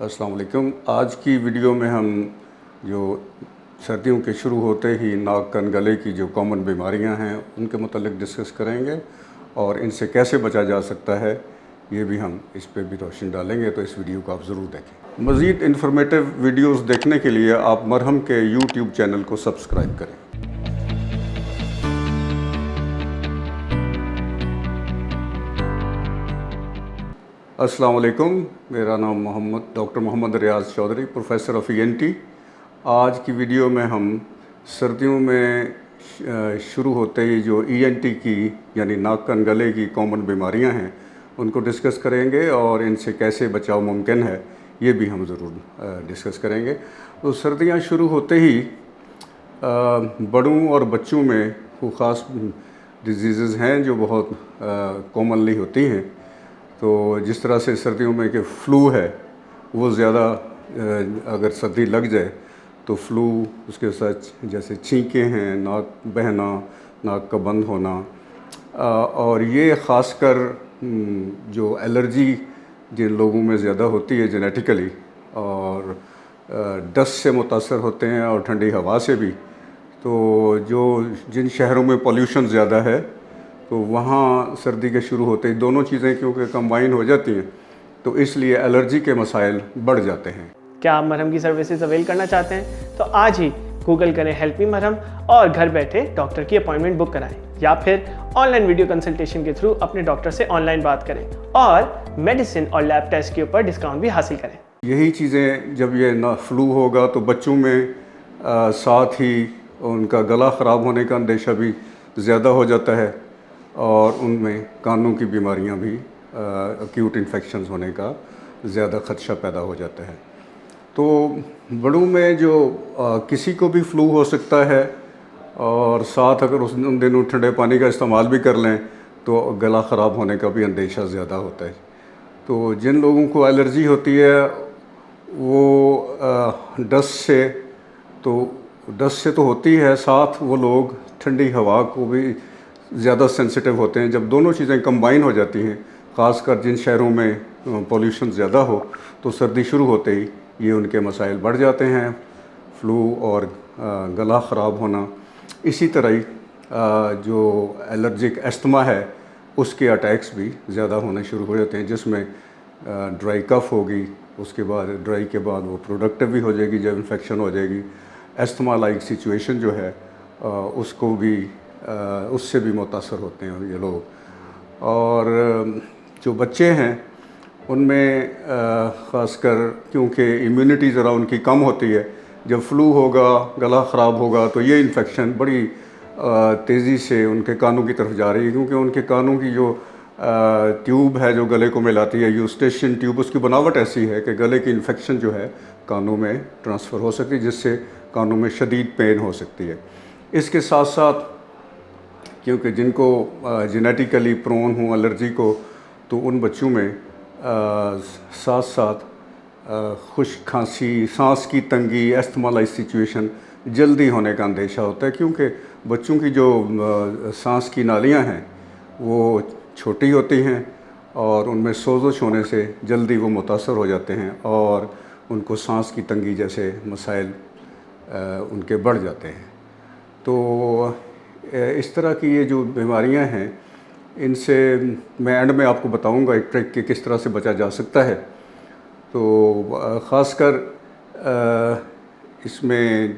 अस्सलाम वालेकुम। आज की वीडियो में हम जो सर्दियों के शुरू होते ही नाक कान गले की जो कॉमन बीमारियां हैं उनके मतलब डिस्कस करेंगे और इनसे कैसे बचा जा सकता है ये भी हम इस पे भी रोशनी डालेंगे, तो इस वीडियो को आप ज़रूर देखें। मज़ीद इन्फॉर्मेटिव वीडियोस देखने के लिए आप मरहम के यूट्यूब चैनल को सब्सक्राइब करें। अस्सलाम वालेकुम, मेरा नाम doctor Mohammad Riaz Chaudhry, professor of ENT। आज की वीडियो में हम सर्दियों में शुरू होते ही जो ENT की यानी नाक कान गले की कॉमन बीमारियां हैं उनको डिस्कस करेंगे और इनसे कैसे बचाव मुमकिन है ये भी हम ज़रूर डिस्कस करेंगे। तो सर्दियां शुरू होते ही बड़ों और बच्चों में वो ख़ास डिजीज़ हैं जो बहुत कॉमनली होती हैं। तो जिस तरह से सर्दियों में कि फ़्लू है वो ज़्यादा अगर सर्दी लग जाए तो फ़्लू, उसके साथ जैसे छींकें हैं, नाक बहना, नाक का बंद होना, और ये ख़ासकर जो एलर्जी जिन लोगों में ज़्यादा होती है जेनेटिकली और डस्ट से मुतासर होते हैं और ठंडी हवा से भी, तो जिन शहरों में पॉल्यूशन ज़्यादा है तो वहाँ सर्दी के शुरू होते ही दोनों चीज़ें क्योंकि कंबाइन हो जाती हैं तो इसलिए एलर्जी के मसाइल बढ़ जाते हैं। क्या आप मरहम की सर्विसेज अवेल करना चाहते हैं तो आज ही गूगल करें हेल्प मी मरहम और घर बैठे डॉक्टर की अपॉइंटमेंट बुक कराएं या फिर ऑनलाइन वीडियो कंसल्टेशन के थ्रू अपने डॉक्टर से ऑनलाइन बात करें और मेडिसिन और लैब टेस्ट के ऊपर डिस्काउंट भी हासिल करें। यही चीज़ें जब ये ना फ्लू होगा तो बच्चों में साथ ही उनका गला ख़राब होने का अंदेशा भी ज़्यादा हो जाता है और उनमें कानों की बीमारियां भी एक्यूट इन्फेक्शंस होने का ज़्यादा ख़दशा पैदा हो जाता है। तो बड़ों में जो किसी को भी फ्लू हो सकता है और साथ अगर उन दिनों ठंडे पानी का इस्तेमाल भी कर लें तो गला ख़राब होने का भी अंदेशा ज़्यादा होता है। तो जिन लोगों को एलर्जी होती है वो डस्ट से तो होती है, साथ वो लोग ठंडी हवा को भी ज़्यादा सेंसिटिव होते हैं। जब दोनों चीज़ें कंबाइन हो जाती हैं, ख़ासकर जिन शहरों में पॉल्यूशन ज़्यादा हो, तो सर्दी शुरू होते ही ये उनके मसाइल बढ़ जाते हैं, फ्लू और गला ख़राब होना। इसी तरह ही जो एलर्जिक एस्थमा है उसके अटैक्स भी ज़्यादा होने शुरू हो जाते हैं, जिसमें ड्राई कफ होगी, उसके बाद ड्राई के बाद वो प्रोडक्टिव भी हो जाएगी, जब इन्फेक्शन हो जाएगी एस्थमा लाइक सिचुएशन जो है उसको भी उससे भी मुतासर होते हैं ये लोग। और जो बच्चे हैं उनमें ख़ासकर क्योंकि इम्यूनिटी ज़रा उनकी कम होती है, जब फ्लू होगा, गला ख़राब होगा तो ये इन्फेक्शन बड़ी तेज़ी से उनके कानों की तरफ जा रही है, क्योंकि उनके कानों की जो ट्यूब है जो गले को मिलाती है, यूस्टेशियन ट्यूब, उसकी बनावट ऐसी है कि गले की इन्फेक्शन जो है कानों में ट्रांसफ़र हो सकती है, जिससे कानों में शदीद पेन हो सकती है। इसके साथ साथ क्योंकि जिनको जेनेटिकली प्रोन हो एलर्जी को, तो उन बच्चों में साथ साथ खुश्क खांसी, सांस की तंगी, एस्थमा लाइक सिचुएशन जल्दी होने का अंदेशा होता है, क्योंकि बच्चों की जो सांस की नालियां हैं वो छोटी होती हैं और उनमें सोजश होने से जल्दी वो मुतासर हो जाते हैं और उनको सांस की तंगी जैसे मसाइल उनके बढ़ जाते हैं। तो इस तरह की ये जो बीमारियां हैं इनसे मैं एंड में आपको बताऊंगा एक ट्रिक कि किस तरह से बचा जा सकता है। तो ख़ासकर इसमें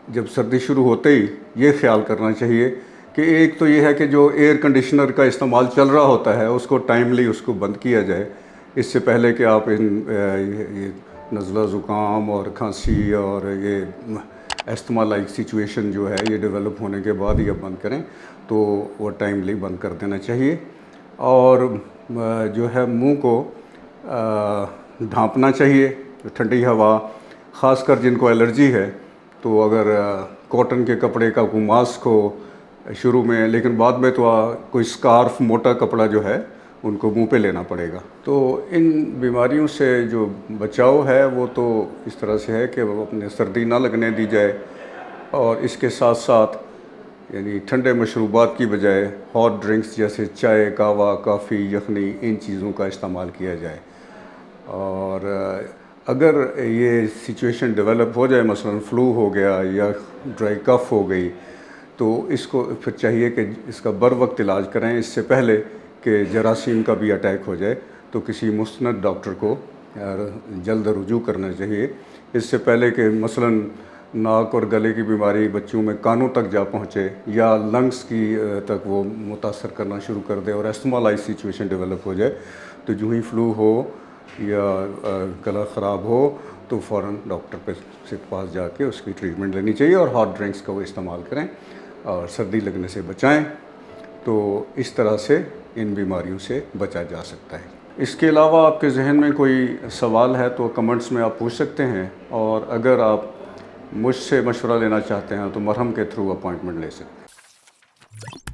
जब सर्दी शुरू होते ही ये ख्याल करना चाहिए कि एक तो ये है कि जो एयर कंडीशनर का इस्तेमाल चल रहा होता है उसको टाइमली उसको बंद किया जाए, इससे पहले कि आप ये नज़ला ज़ुकाम और खांसी और ये एस्थमा लाइक सिचुएशन जो है ये डेवलप होने के बाद ही आप बंद करें, तो वो टाइमली बंद कर देना चाहिए। और जो है मुंह को ढांपना चाहिए ठंडी हवा, ख़ासकर जिनको एलर्जी है तो अगर कॉटन के कपड़े का कोई मास्क हो शुरू में, लेकिन बाद में तो कोई स्कार्फ मोटा कपड़ा जो है उनको मुंह पे लेना पड़ेगा। तो इन बीमारियों से जो बचाव है वो तो इस तरह से है कि वो अपने सर्दी ना लगने दी जाए और इसके साथ साथ यानी ठंडे मशरूबात की बजाय हॉट ड्रिंक्स जैसे चाय, कहवा, कॉफ़ी, यखनी, इन चीज़ों का इस्तेमाल किया जाए। और اگر یہ سچویشن ڈیولپ ہو جائے، مثلا فلو ہو گیا یا ڈرائی کف ہو گئی، تو اس کو پھر چاہیے کہ اس کا بر وقت علاج کریں، اس سے پہلے کہ جراثیم کا بھی اٹیک ہو جائے، تو کسی مستند ڈاکٹر کو جلد رجوع کرنا چاہیے، اس سے پہلے کہ مثلا ناک اور گلے کی بیماری بچوں میں کانوں تک جا پہنچے یا لنگس کی تک وہ متاثر کرنا شروع کر دے اور استھما لائک سچویشن ڈیولپ ہو جائے، تو جو ہی فلو ہو یا گلا خراب ہو تو فوراً ڈاکٹر سے پاس جا کے اس کی ٹریٹمنٹ لینی چاہیے اور ہاٹ ڈرنکس کا وہ استعمال کریں اور سردی لگنے سے بچائیں، تو اس طرح سے ان بیماریوں سے بچا جا سکتا ہے۔ اس کے علاوہ آپ کے ذہن میں کوئی سوال ہے تو کمنٹس میں آپ پوچھ سکتے ہیں، اور اگر آپ مجھ سے مشورہ لینا چاہتے ہیں تو مرہم کے تھرو اپوائنٹمنٹ لے سکتے ہیں۔